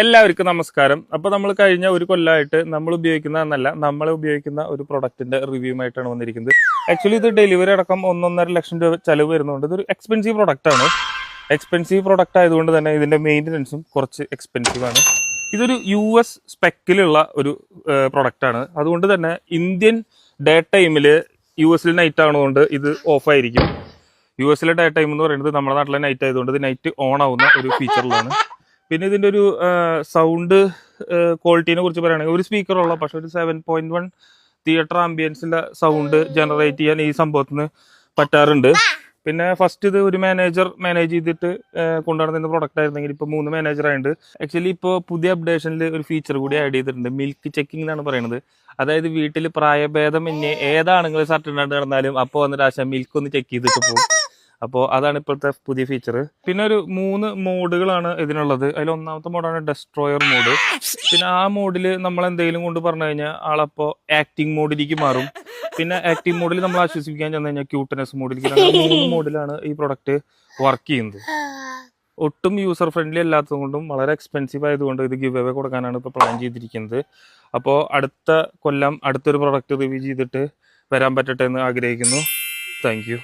എല്ലാവർക്കും നമസ്കാരം. അപ്പോൾ നമ്മൾ കഴിഞ്ഞ ഒരു കൊല്ലമായിട്ട് നമ്മൾ ഉപയോഗിക്കുന്ന ഒരു പ്രൊഡക്റ്റിന്റെ റിവ്യൂമായിട്ടാണ് വന്നിരിക്കുന്നത്. ആക്ച്വലി ഇത് ഡെലിവറി അടക്കം 1.5 ലക്ഷം രൂപ ചെലവ് വരുന്നതുകൊണ്ട് ഇതൊരു എക്സ്പെൻസീവ് പ്രൊഡക്റ്റ് ആണ്. എക്സ്പെൻസീവ് പ്രൊഡക്റ്റ് ആയതുകൊണ്ട് തന്നെ ഇതിന്റെ മെയിൻ്റനൻസും കുറച്ച് എക്സ്പെൻസീവ് ആണ്. ഇതൊരു US സ്പെക്കിലുള്ള ഒരു പ്രൊഡക്റ്റ് ആണ്. അതുകൊണ്ട് തന്നെ ഇന്ത്യൻ ഡേ ടൈമിൽ US നൈറ്റ് ആണതുകൊണ്ട് ഇത് ഓഫായിരിക്കും. US ഡേ ടൈം എന്ന് പറയുന്നത് നമ്മുടെ നാട്ടിലെ നൈറ്റ് ആയതുകൊണ്ട് ഇത് നൈറ്റ് ഓൺ ആവുന്ന ഒരു ഫീച്ചറിലാണ്. പിന്നെ ഇതിൻ്റെ ഒരു സൗണ്ട് ക്വാളിറ്റീനെ കുറിച്ച് പറയുകയാണെങ്കിൽ ഒരു സ്പീക്കറുള്ള പക്ഷെ ഒരു 7.1 തിയേറ്റർ ആംബിയൻസിലെ സൗണ്ട് ജനറേറ്റ് ചെയ്യാൻ ഈ സംഭവത്തിന് പറ്റാറുണ്ട്. പിന്നെ ഫസ്റ്റ് ഇത് ഒരു മാനേജ് ചെയ്തിട്ട് കൊണ്ടുനടന്ന പ്രൊഡക്റ്റ് ആയിരുന്നെങ്കിൽ ഇപ്പോൾ 3 മാനേജറായുണ്ട്. ആക്ച്വലി ഇപ്പോൾ പുതിയ അപ്ഡേഷനിൽ ഒരു ഫീച്ചർ കൂടി ആഡ് ചെയ്തിട്ടുണ്ട്, മിൽക്ക് ചെക്കിംഗ് എന്നാണ് പറയുന്നത്. അതായത് വീട്ടിൽ പ്രായഭേദം ഇനി ഏതാണെങ്കിലും സർട്ടൻ നടന്നാലും അപ്പോൾ വന്നിട്ട് മിൽക്ക് ഒന്ന് ചെക്ക് ചെയ്തിട്ട് പോകും. അപ്പോൾ അതാണ് ഇപ്പോഴത്തെ പുതിയ ഫീച്ചർ. പിന്നെ ഒരു 3 മോഡുകളാണ് ഇതിനുള്ളത്. അതിൽ ഒന്നാമത്തെ മോഡാണ് ഡെസ്ട്രോയർ മോഡ്. പിന്നെ ആ മോഡിൽ നമ്മൾ എന്തെങ്കിലും കൊണ്ട് പറഞ്ഞു കഴിഞ്ഞാൽ ആളപ്പോൾ ആക്ടിങ് മോഡിലേക്ക് മാറും. പിന്നെ ആക്ടിങ് മോഡിൽ നമ്മൾ ആശ്വസിപ്പിക്കാൻ ചെന്ന് കഴിഞ്ഞാൽ ക്യൂട്ട്നെസ് മോഡിലേക്ക്. അങ്ങനെ 3 മോഡിലാണ് ഈ പ്രൊഡക്റ്റ് വർക്ക് ചെയ്യുന്നത്. ഒട്ടും യൂസർ ഫ്രണ്ട്ലി അല്ലാത്തത് കൊണ്ടും വളരെ എക്സ്പെൻസീവ് ആയതുകൊണ്ട് ഇത് ഗിവ് അവേ കൊടുക്കാനാണ് ഇപ്പോൾ പ്ലാൻ ചെയ്തിരിക്കുന്നത്. അപ്പോൾ അടുത്ത കൊല്ലം അടുത്തൊരു പ്രൊഡക്റ്റ് റിവ്യൂ ചെയ്തിട്ട് വരാൻ പറ്റട്ടെ എന്ന് ആഗ്രഹിക്കുന്നു. Thank you.